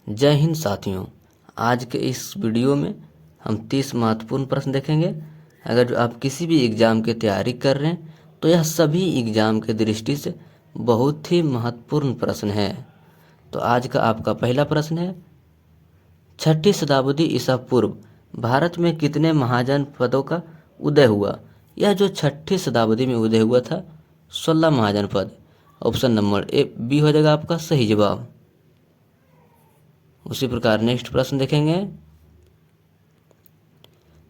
जय हिंद साथियों। आज के इस वीडियो में हम 30 महत्वपूर्ण प्रश्न देखेंगे। अगर जो आप किसी भी एग्ज़ाम की तैयारी कर रहे हैं तो यह सभी एग्ज़ाम के दृष्टि से बहुत ही महत्वपूर्ण प्रश्न है। तो आज का आपका पहला प्रश्न है, 6ठी शताब्दी ईसा पूर्व भारत में कितने महाजनपदों का उदय हुआ? यह जो 6ठी शताब्दी में उदय हुआ था 16 महाजनपद। ऑप्शन नंबर ए बी हो जाएगा आपका सही जवाब। उसी प्रकार नेक्स्ट प्रश्न देखेंगे,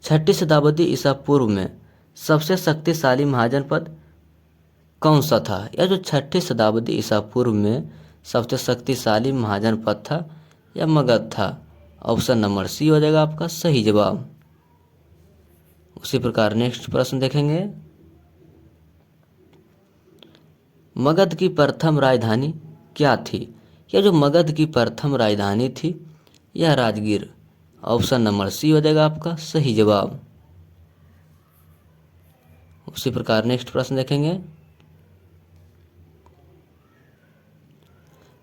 6ठी शताब्दी ईसा पूर्व में सबसे शक्तिशाली महाजनपद कौन सा था? यह जो 6ठी शताब्दी ईसा पूर्व में सबसे शक्तिशाली महाजनपद था यह मगध था। ऑप्शन नंबर सी हो जाएगा आपका सही जवाब। उसी प्रकार नेक्स्ट प्रश्न देखेंगे, मगध की प्रथम राजधानी क्या थी? यह जो मगध की प्रथम राजधानी थी यह राजगीर। ऑप्शन नंबर सी हो जाएगा आपका सही जवाब। उसी प्रकार नेक्स्ट प्रश्न देखेंगे,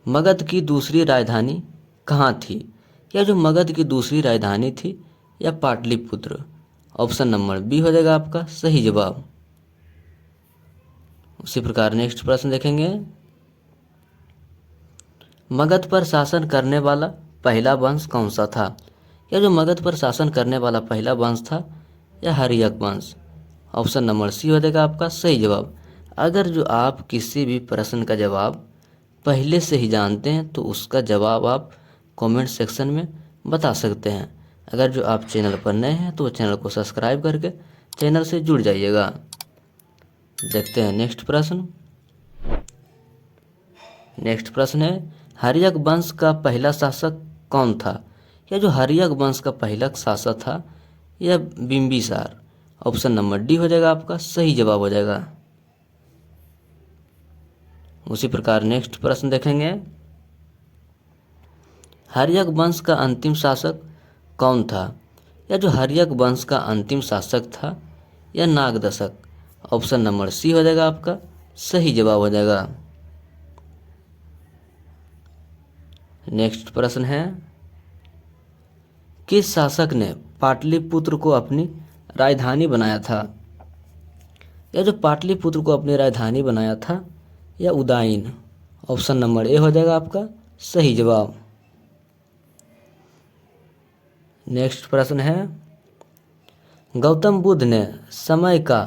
मगध की दूसरी राजधानी कहाँ थी? यह जो मगध की दूसरी राजधानी थी यह पाटलिपुत्र। ऑप्शन नंबर बी हो जाएगा आपका सही जवाब। उसी प्रकार नेक्स्ट प्रश्न देखेंगे, मगध पर शासन करने वाला पहला वंश कौन सा था? यह जो मगध पर शासन करने वाला पहला वंश था यह हर्यक वंश। ऑप्शन नंबर सी हो जाएगा आपका सही जवाब। अगर जो आप किसी भी प्रश्न का जवाब पहले से ही जानते हैं तो उसका जवाब आप कमेंट सेक्शन में बता सकते हैं। अगर जो आप चैनल पर नए हैं तो चैनल को सब्सक्राइब करके चैनल से जुड़ जाइएगा। देखते हैं नेक्स्ट प्रश्न। नेक्स्ट प्रश्न है, हर्यक वंश का पहला शासक कौन था? यह जो हर्यक वंश का पहला शासक था यह बिंबिसार। ऑप्शन नंबर डी हो जाएगा आपका सही जवाब हो जाएगा। उसी प्रकार नेक्स्ट प्रश्न देखेंगे, हर्यक वंश का अंतिम शासक कौन था? यह जो हर्यक वंश का अंतिम शासक था यह नागदशक। ऑप्शन नंबर सी हो जाएगा आपका सही जवाब हो जाएगा। नेक्स्ट प्रश्न है, किस शासक ने पाटलिपुत्र को अपनी राजधानी बनाया था? यह जो पाटलिपुत्र को अपनी राजधानी बनाया था यह उदयन। ऑप्शन नंबर ए हो जाएगा आपका सही जवाब। नेक्स्ट प्रश्न है, गौतम बुद्ध ने समय का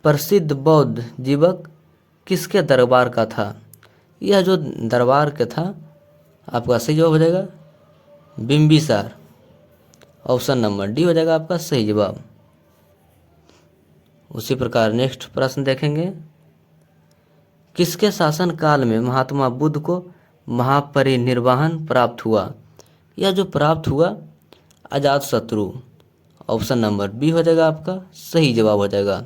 प्रसिद्ध बौद्ध जीवक किसके दरबार का था? यह जो दरबार का था आपका सही जवाब हो जाएगा बिंबिसार। ऑप्शन नंबर डी हो जाएगा आपका सही जवाब। उसी प्रकार नेक्स्ट प्रश्न देखेंगे, किसके शासन काल में महात्मा बुद्ध को महापरिनिर्वाण प्राप्त हुआ? यह जो प्राप्त हुआ अजातशत्रु। ऑप्शन नंबर बी हो जाएगा आपका सही जवाब हो जाएगा।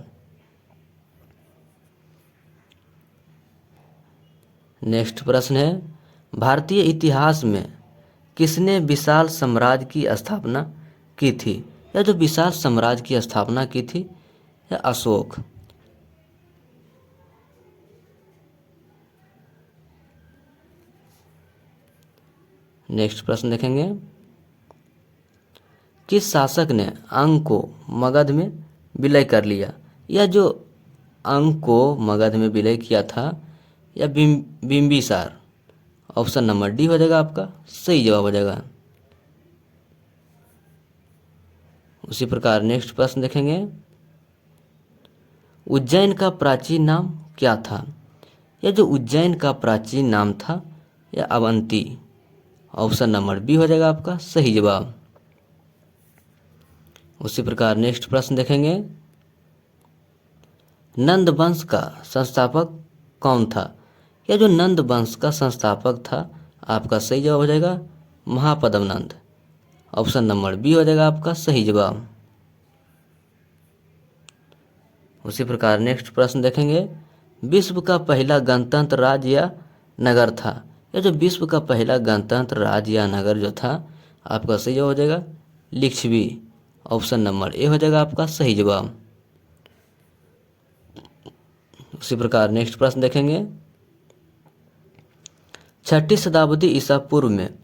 नेक्स्ट प्रश्न है, भारतीय इतिहास में किसने विशाल साम्राज्य की स्थापना की थी? यह जो विशाल साम्राज्य की स्थापना की थी यह अशोक। नेक्स्ट प्रश्न देखेंगे, किस शासक ने अंग को मगध में विलय कर लिया? यह जो अंग को मगध में विलय किया था यह बिंबिसार। ऑप्शन नंबर डी हो जाएगा आपका सही जवाब हो जाएगा। उसी प्रकार नेक्स्ट प्रश्न देखेंगे, उज्जैन का प्राचीन नाम क्या था? यह जो उज्जैन का प्राचीन नाम था यह अवंती। ऑप्शन नंबर बी हो जाएगा आपका सही जवाब। उसी प्रकार नेक्स्ट प्रश्न देखेंगे, नंद वंश का संस्थापक कौन था? यह जो नंद वंश का संस्थापक था आपका सही जवाब हो जाएगा महापद्म नंद। ऑप्शन नंबर बी हो जाएगा आपका सही जवाब। उसी प्रकार नेक्स्ट प्रश्न देखेंगे, विश्व का पहला गणतंत्र राज्य या नगर था? यह जो विश्व का पहला गणतंत्र राज्य या नगर जो था आपका सही जवाब हो जाएगा लिच्छवी। ऑप्शन नंबर ए हो जाएगा आपका सही जवाब। उसी प्रकार नेक्स्ट प्रश्न देखेंगे, 6ठी शताब्दी ईसा पूर्व में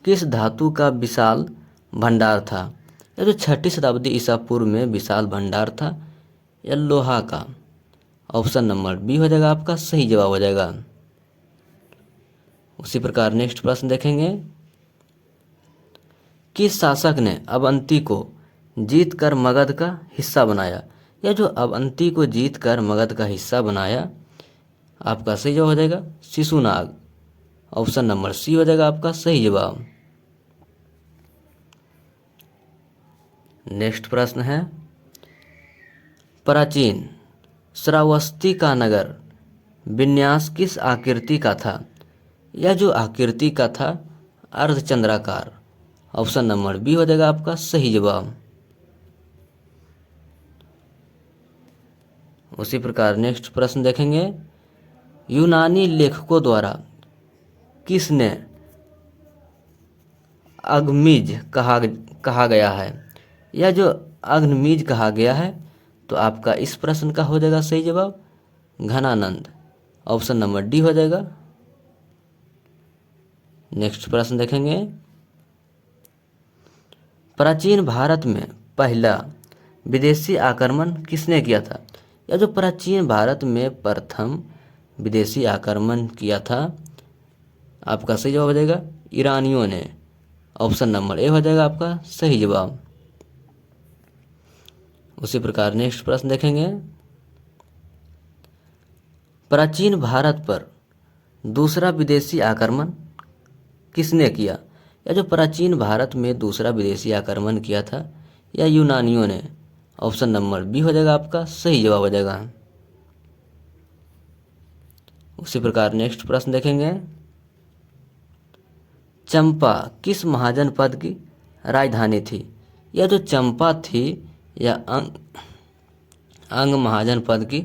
किस धातु का विशाल भंडार था? यह जो 6ठी शताब्दी ईसा पूर्व में विशाल भंडार था, यह लोहा का। ऑप्शन नंबर बी हो जाएगा आपका सही जवाब हो जाएगा। उसी प्रकार नेक्स्ट प्रश्न देखेंगे, किस शासक ने अवंती को जीतकर मगध का हिस्सा बनाया? यह जो अवंती को जीतकर मगध का हिस्सा बनाया, आपका सही जवाब हो जाएगा शिशुनाग। ऑप्शन नंबर सी हो जाएगा आपका सही जवाब। नेक्स्ट प्रश्न है, प्राचीन श्रावस्ती का नगर विन्यास किस आकृति का था? यह जो आकृति का था अर्धचंद्राकार। ऑप्शन नंबर बी हो जाएगा आपका सही जवाब। उसी प्रकार नेक्स्ट प्रश्न देखेंगे, यूनानी लेखकों द्वारा किसने अग्निमीज कहा गया है? यह जो अग्निमीज कहा गया है, तो आपका इस प्रश्न का हो जाएगा सही जवाब घनानंद। ऑप्शन नंबर डी हो जाएगा। नेक्स्ट प्रश्न देखेंगे, प्राचीन भारत में पहला विदेशी आक्रमण किसने किया था? यह जो प्राचीन भारत में प्रथम विदेशी आक्रमण किया था, आपका सही जवाब हो जाएगा ईरानियों ने। ऑप्शन नंबर ए हो जाएगा आपका सही जवाब। उसी प्रकार नेक्स्ट प्रश्न देखेंगे, प्राचीन भारत पर दूसरा विदेशी आक्रमण किसने किया? या जो प्राचीन भारत में दूसरा विदेशी आक्रमण किया था, या यूनानियों ने। ऑप्शन नंबर बी हो जाएगा आपका सही जवाब हो जाएगा। उसी प्रकार नेक्स्ट प्रश्न देखेंगे, चंपा किस महाजनपद की राजधानी थी? यह जो चंपा थी यह अंग महाजनपद की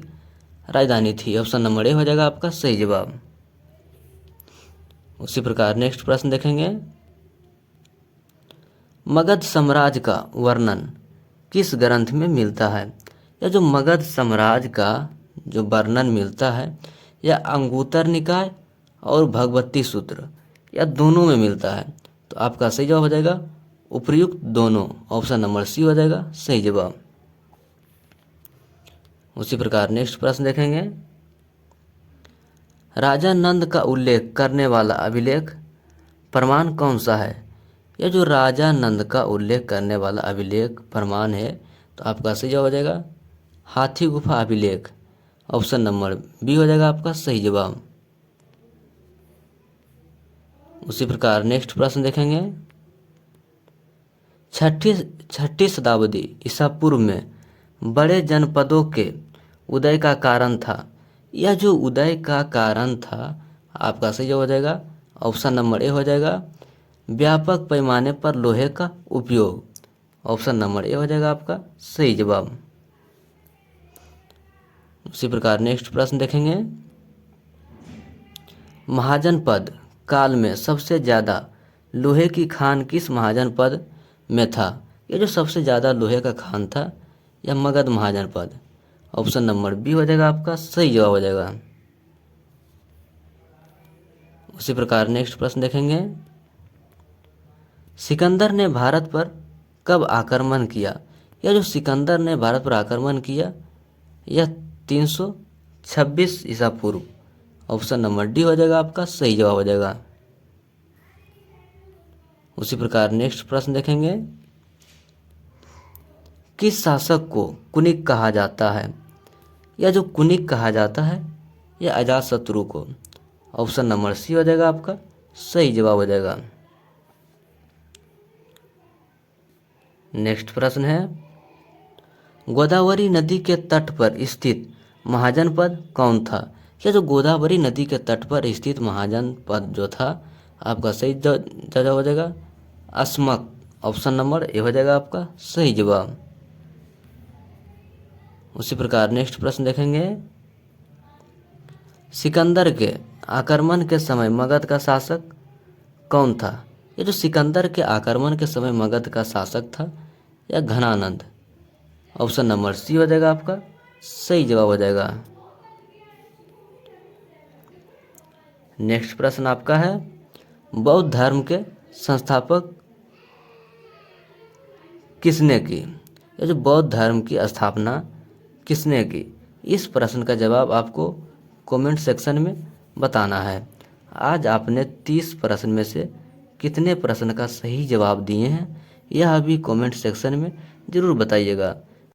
राजधानी थी। ऑप्शन नंबर ए हो जाएगा आपका सही जवाब। उसी प्रकार नेक्स्ट प्रश्न देखेंगे, मगध साम्राज्य का वर्णन किस ग्रंथ में मिलता है? यह जो मगध साम्राज्य का जो वर्णन मिलता है, यह अंगुत्तर निकाय और भगवती सूत्र, या दोनों में मिलता है। तो आपका सही जवाब हो जाएगा उपर्युक्त दोनों। ऑप्शन नंबर सी हो जाएगा सही जवाब। उसी प्रकार नेक्स्ट प्रश्न देखेंगे, राजा नंद का उल्लेख करने वाला अभिलेख प्रमाण कौन सा है? यह जो राजा नंद का उल्लेख करने वाला अभिलेख प्रमाण है, तो आपका सही जवाब हो जाएगा हाथी गुफा अभिलेख। ऑप्शन नंबर बी हो जाएगा आपका सही जवाब। उसी प्रकार नेक्स्ट प्रश्न देखेंगे, छठी शताब्दी ईसा पूर्व में बड़े जनपदों के उदय का कारण था। यह जो उदय का कारण था, आपका सही जवाब हो जाएगा ऑप्शन नंबर ए हो जाएगा व्यापक पैमाने पर लोहे का उपयोग। ऑप्शन नंबर ए हो जाएगा आपका सही जवाब। उसी प्रकार नेक्स्ट प्रश्न देखेंगे, महाजनपद काल में सबसे ज़्यादा लोहे की खान किस महाजनपद में था? ये जो सबसे ज़्यादा लोहे का खान था, यह मगध महाजनपद। ऑप्शन नंबर बी हो जाएगा आपका सही जवाब हो जाएगा। उसी प्रकार नेक्स्ट प्रश्न देखेंगे, सिकंदर ने भारत पर कब आक्रमण किया? यह जो सिकंदर ने भारत पर आक्रमण किया, यह 326 ईसा पूर्व। ऑप्शन नंबर डी हो जाएगा आपका सही जवाब हो जाएगा। उसी प्रकार नेक्स्ट प्रश्न देखेंगे, किस शासक को कुनिक कहा जाता है? यह जो कुनिक कहा जाता है, यह अजातशत्रु को। ऑप्शन नंबर सी हो जाएगा आपका सही जवाब हो जाएगा। नेक्स्ट प्रश्न है, गोदावरी नदी के तट पर स्थित महाजनपद कौन था? यह जो गोदावरी नदी के तट पर स्थित महाजनपद जो था, आपका सही जवाब हो जाएगा अस्मक। ऑप्शन नंबर ए हो जाएगा आपका सही जवाब। उसी प्रकार नेक्स्ट प्रश्न देखेंगे, सिकंदर के आक्रमण के समय मगध का शासक कौन था? ये जो सिकंदर के आक्रमण के समय मगध का शासक था, यह घनानंद। ऑप्शन नंबर सी हो जाएगा आपका सही जवाब हो जाएगा। नेक्स्ट प्रश्न आपका है, बौद्ध धर्म के संस्थापक किसने की? ये जो बौद्ध धर्म की स्थापना किसने की? इस प्रश्न का जवाब आपको कमेंट सेक्शन में बताना है। आज आपने 30 प्रश्न में से कितने प्रश्न का सही जवाब दिए हैं, यह अभी कमेंट सेक्शन में ज़रूर बताइएगा।